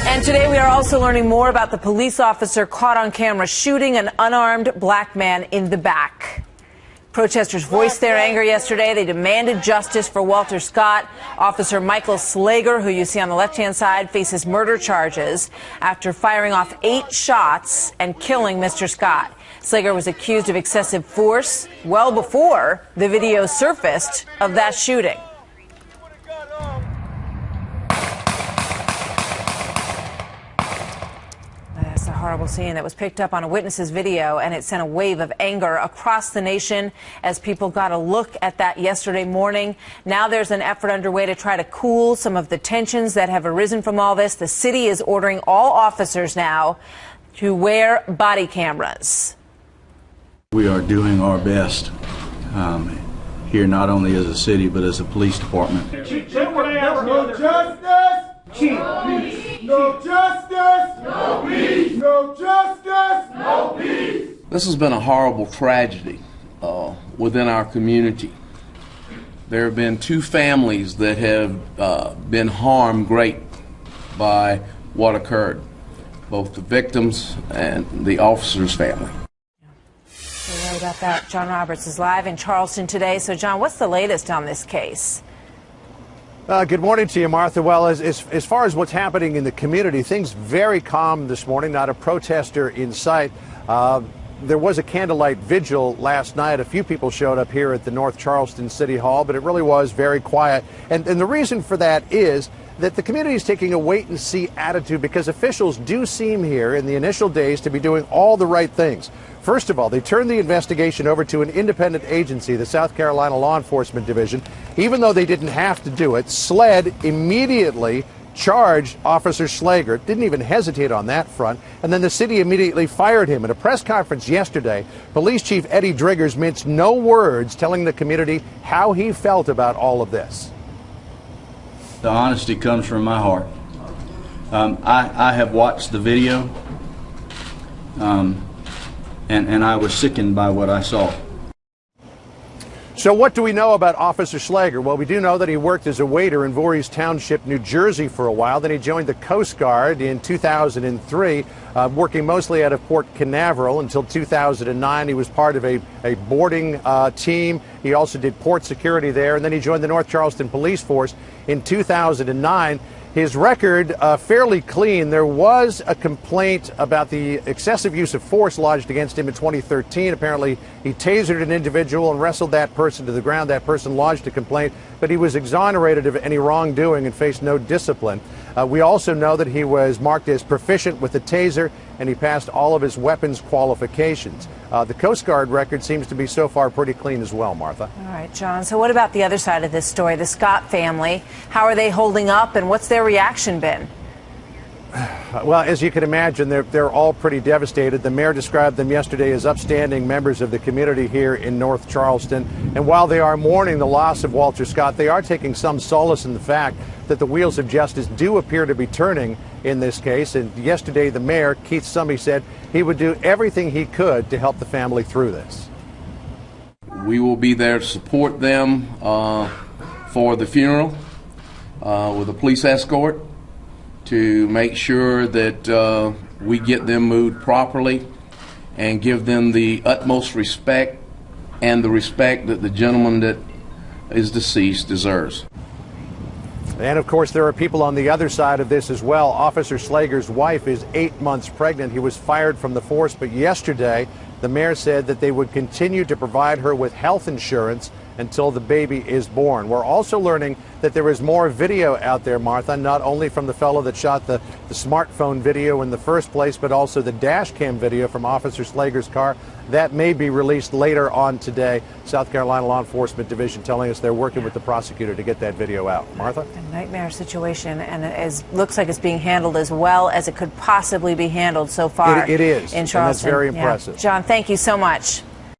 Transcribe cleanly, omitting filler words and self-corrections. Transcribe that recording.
And today we are also learning more about the police officer caught on camera shooting an unarmed black man in the back. Protesters voiced their anger yesterday. They demanded justice for Walter Scott. Officer Michael Slager, who you see on the left-hand side, faces murder charges after firing off 8 shots and killing Mr. Scott. Slager was accused of excessive force well before the video surfaced of that shooting. That's a horrible scene that was picked up on a witness's video, and it sent a wave of anger across the nation as people got a look at that yesterday morning. Now there's an effort underway to try to cool some of the tensions that have arisen from all this. The city is ordering all officers now to wear body cameras. We are doing our best here, not only as a city, but as a police department. No justice! No justice! No peace! No justice! No peace! This has been a horrible tragedy within our community. There have been 2 families that have been harmed great by what occurred, both the victims and the officer's family. We're right about that. John Roberts is live in Charleston today. So, John, what's the latest on this case? Good morning to you, Martha. Well, as far as what's happening in the community, things very calm this morning, not a protester in sight. There was a candlelight vigil last night. A few people showed up here at the North Charleston City Hall, but it really was very quiet. And the reason for that is that the community is taking a wait-and-see attitude because officials do seem here in the initial days to be doing all the right things. First of all, they turned the investigation over to an independent agency, the South Carolina Law Enforcement Division. Even though they didn't have to do it, SLED immediately charged Officer Slager, didn't even hesitate on that front, and then the city immediately fired him. At a press conference yesterday, Police Chief Eddie Driggers minced no words telling the community how he felt about all of this. The honesty comes from my heart. I have watched the video, and I was sickened by what I saw. So what do we know about Officer Slager? Well, we do know that he worked as a waiter in Voorhees Township, New Jersey for a while. Then he joined the Coast Guard in 2003, working mostly out of Port Canaveral until 2009. He was part of a boarding team. He also did port security there, and then he joined the North Charleston Police Force in 2009. His record fairly clean. There was a complaint about the excessive use of force lodged against him in 2013. Apparently, he tasered an individual and wrestled that person to the ground. That person lodged a complaint, but he was exonerated of any wrongdoing and faced no discipline. We also know that he was marked as proficient with the taser, and he passed all of his weapons qualifications. The Coast Guard record seems to be so far pretty clean as well, Martha. All right, John. So what about the other side of this story, the Scott family? How are they holding up, and what's their reaction been? Well, as you can imagine, they're all pretty devastated. The mayor described them yesterday as upstanding members of the community here in North Charleston. And while they are mourning the loss of Walter Scott, they are taking some solace in the fact that the wheels of justice do appear to be turning in this case. And yesterday, the mayor, Keith Summey, said he would do everything he could to help the family through this. We will be there to support them for the funeral with a police escort, to make sure that we get them moved properly and give them the utmost respect and the respect that the gentleman that is deceased deserves. And of course, there are people on the other side of this as well. Officer Slager's wife is 8 months pregnant. He was fired from the force, but yesterday the mayor said that they would continue to provide her with health insurance until the baby is born. We're also learning that there is more video out there, Martha, not only from the fellow that shot the smartphone video in the first place, but also the dash cam video from Officer Slager's car. That may be released later on today. South Carolina Law Enforcement Division telling us they're working with the prosecutor to get that video out. Martha? A nightmare situation, and it looks like it's being handled as well as it could possibly be handled so far. It is, in Charleston. and that's very impressive. Yeah. John, thank you so much.